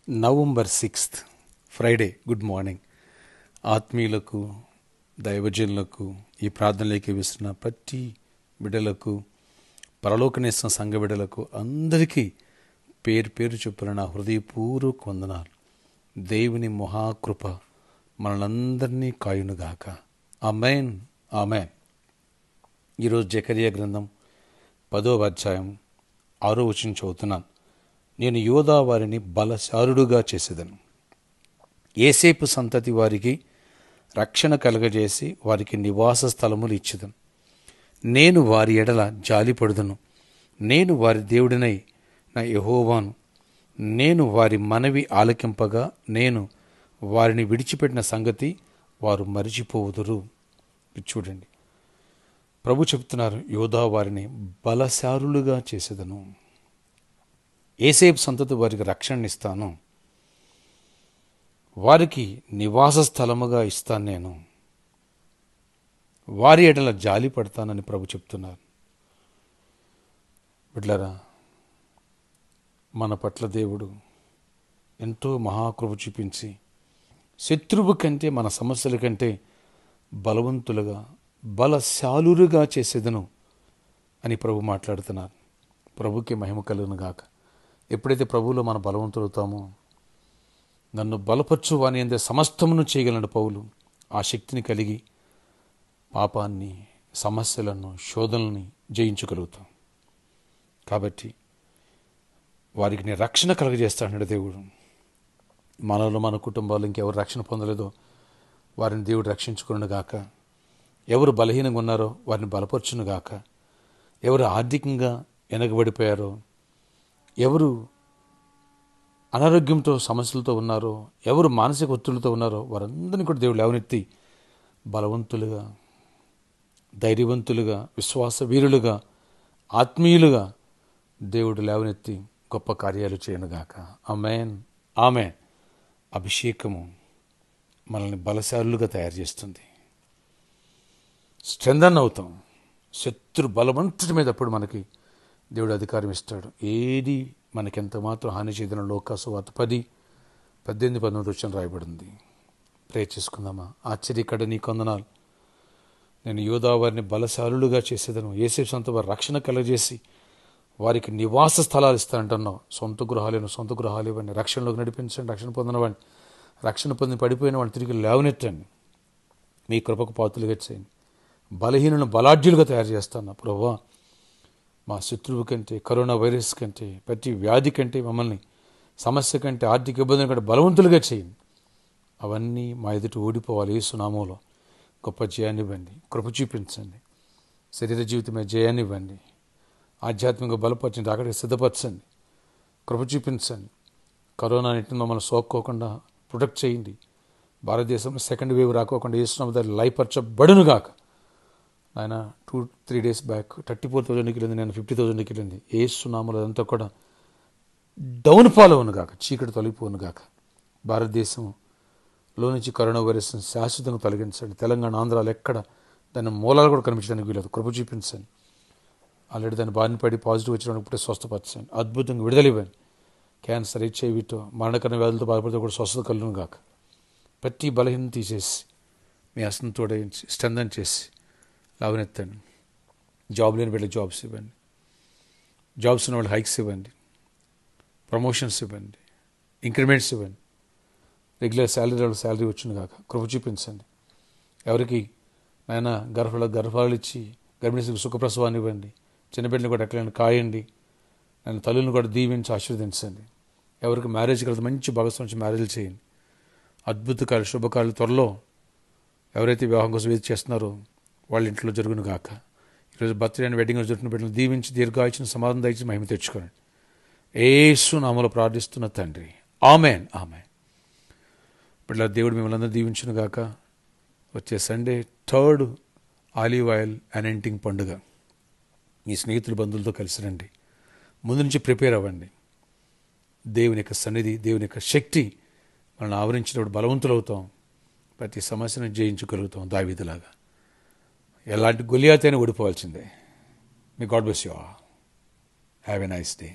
November 6th Friday. Good morning. ఆత్మీయులకు, దైవజనులకు, ఈ ప్రార్థనలోకి వేసిన ప్రతి బిడ్డలకు, పరలోకనేసిన సంఘ బిడ్డలకు అందరికీ పేరు పేరు చొప్పున నా హృదయపూర్వక వందనాలు. దేవుని మహాకృప మనలందరినీ కాయునుగాక. ఆమేన్, ఆమేన్. ఈరోజు జకర్యా గ్రంథం 10వ అధ్యాయం 6వ వచనం చదువుతున్నాను. నేను యోధా వారిని బలశాలుడుగా చేసేదను, ఏసేపు సంతతి వారికి రక్షణ కలగజేసి వారికి నివాస స్థలములు ఇచ్చేదను. నేను వారి ఎడల జాలిపడుదును, నేను వారి దేవుడినై నా యెహోవాను. నేను వారి మనవి ఆలకింపగా నేను వారిని విడిచిపెట్టిన సంగతి వారు మరిచిపోవుదురు. చూడండి, ప్రభు చెప్తున్నారు, యోధా వారిని బలశాలులుగా చేసేదను, ఏసేపు సంతతి వారికి రక్షణ ఇస్తాను, వారికి నివాస స్థలముగా ఇస్తాను, నేను వారి ఎడల జాలి పడతానని ప్రభు చెప్తున్నారు. బిడ్డలారా, మన పట్ల దేవుడు ఎంతో మహాకృప చూపించి శత్రువు కంటే, మన సమస్యల కంటే బలవంతులుగా, బలశాలురుగా చేసేదను అని ప్రభు మాట్లాడుతున్నారు. ప్రభుకి మహిమ కలుగును గాక. ఎప్పుడైతే ప్రభువులో మన బలవంతులవుతామో, నన్ను బలపరచు వాని అందే సమస్తమును చేయగలను పౌలు ఆ శక్తిని కలిగి పాపాన్ని, సమస్యలను, శోధనల్ని జయించగలుగుతాం. కాబట్టి వారికి నేను రక్షణ కలుగజేస్తాడు దేవుడు. మనలో, మన కుటుంబాలు ఇంకెవరు రక్షణ పొందలేదో వారిని దేవుడు రక్షించుకును గాక. ఎవరు బలహీనంగా ఉన్నారో వారిని బలపరచును గాక. ఎవరు ఆర్థికంగా వెనకబడిపోయారో, ఎవరు అనారోగ్యంతో సమస్యలతో ఉన్నారో, ఎవరు మానసిక ఒత్తిడితో ఉన్నారో వారందరినీ కూడా దేవుడు లేవనెత్తి బలవంతులుగా, ధైర్యవంతులుగా, విశ్వాస వీరులుగా, ఆత్మీయులుగా దేవుడు లేవనెత్తి గొప్ప కార్యాలు చేయనుగాక. ఆమేన్, ఆమేన్. అభిషేకము మనల్ని బలశాలులుగా తయారు చేస్తుంది. స్ట్రెంథన్ అవుతాం. శత్రు బలవంతుడి మీద అప్పుడు మనకి దేవుడు అధికారం ఇస్తాడు. ఏది మనకెంత మాత్రం హాని చేయదన లోకాసువార్త 10:18-19 వచ్చిన రాయబడింది. ప్రే చేసుకుందామా. ఆశ్చర్యకడ నీ కొందనాలు. నేను యోధా వారిని బలశాలులుగా చేసేదను, ఏసేపు సంత వారి రక్షణ కలగజేసి వారికి నివాస స్థలాలు ఇస్తానంటున్నావు. సొంత గృహాలు ఇవ్వండి, రక్షణలోకి నడిపించండి. రక్షణ పొందిన వాడిని, రక్షణ పొంది పడిపోయిన వాడిని తిరిగి లేవనెత్తండి. మీ కృపకు పాత్రలుగా చేయండి. బలహీనులను బలాఢ్యులుగా తయారు చేస్తాను ప్రభువా. మా శత్రువు కంటే, కరోనా వైరస్ కంటే, ప్రతి వ్యాధి కంటే, మమ్మల్ని సమస్య కంటే, ఆర్థిక ఇబ్బందుల కంటే బలవంతులుగా చేయండి. అవన్నీ మా ఎదుట ఓడిపోవాలి. యేసు నామములో గొప్ప జయాన్ని ఇవ్వండి, కృప చూపించండి. శరీర జీవితమే జయాన్ని ఇవ్వండి. ఆధ్యాత్మిక బలపరచండి, అక్కడికి సిద్ధపరచండి, కృప చూపించండి. కరోనా ఇంటిని మమ్మల్ని సోక్కోకుండా ప్రొటెక్ట్ చేయండి. భారతదేశంలో సెకండ్ వేవ్ రాకోకుండా యేసు నామములో లయపరచబడునుగాక. ఆయన 2-3 days బ్యాక్ 34,000కి వెళ్ళింది, నేను 50,000కి వెళ్ళింది. యేసు నామములో అదంతా కూడా డౌన్ ఫాల్ అవును గాక, చీకటి తొలగిపోను గాక. భారతదేశంలో నుంచి కరోనా వైరస్ శాశ్వతంగా తొలగించండి. తెలంగాణ, ఆంధ్రాలో ఎక్కడ దాని మూలాలు కూడా కనిపించడానికి వీలదు. కృప చూపించండి. ఆల్రెడీ దాన్ని బారిన పడి పాజిటివ్ వచ్చినప్పుడు ఇప్పుడే స్వస్థపరచండి. అద్భుతంగా విడుదల ఇవ్వండి. క్యాన్సర్, హెచ్ఐవితో, మరణకరణ వ్యాధులతో బాధపడితే కూడా స్వస్థత కలుగును గాక. ప్రతి బలహీనం తీసేసి మీ హస్తం తోడేయించి స్ట్రెంథన్ చేసి లాభనెత్తండి. జాబ్ లేని వీళ్ళకి జాబ్స్ ఇవ్వండి, జాబ్స్ ఉన్న వాళ్ళకి హైక్స్ ఇవ్వండి, ప్రమోషన్స్ ఇవ్వండి, ఇంక్రిమెంట్స్ ఇవ్వండి. రెగ్యులర్ శాలరీ వచ్చిన కాక కృప చూపించండి. ఎవరికి ఆయన గర్భాలు ఇచ్చి గర్భిణీ సుఖప్రసవాన్ని ఇవ్వండి. చిన్నబిడ్డలు కూడా ఎక్కడైనా కాయండి. ఆయన తల్లులను కూడా దీవించి ఆశీర్వదించండి. ఎవరికి మ్యారేజ్ కలిసి మంచి భాగస్వామి మ్యారేజ్లు చేయండి. అద్భుతకాలు, శుభకాలు త్వరలో ఎవరైతే వివాహం కోసం వెయిట్ చేస్తున్నారో వాళ్ళ ఇంట్లో జరుగును గాక. ఈరోజు బర్త్డే అండ్ వెడ్డింగ్ జరుగుతున్న బిడ్డలు దీవించి దీర్ఘాయుష్ను సమాధానం దయచి మహిమ తెచ్చుకోండి. యేసు నామములో ప్రార్థిస్తున్న తండ్రి, ఆమేన్, ఆమేన్. బిడ్డల దేవుడు మిమ్మల్ని అందరూ దీవించును గాక. వచ్చే సండే 3rd ఆలివ్ ఆయిల్ అనెంటింగ్ పండుగ. మీ స్నేహితులు, బంధువులతో కలిసి రండి. ముందు నుంచి ప్రిపేర్ అవ్వండి. దేవుని యొక్క సన్నిధి, దేవుని యొక్క శక్తి మనల్ని ఆవరించినప్పుడు బలవంతులవుతాం. ప్రతి సమస్యను జయించగలుగుతాం దావీదులాగా. ఎలాంటి గొలియాతైనా ఓడిపోవాల్సిందే. May God bless you all. Have a nice day.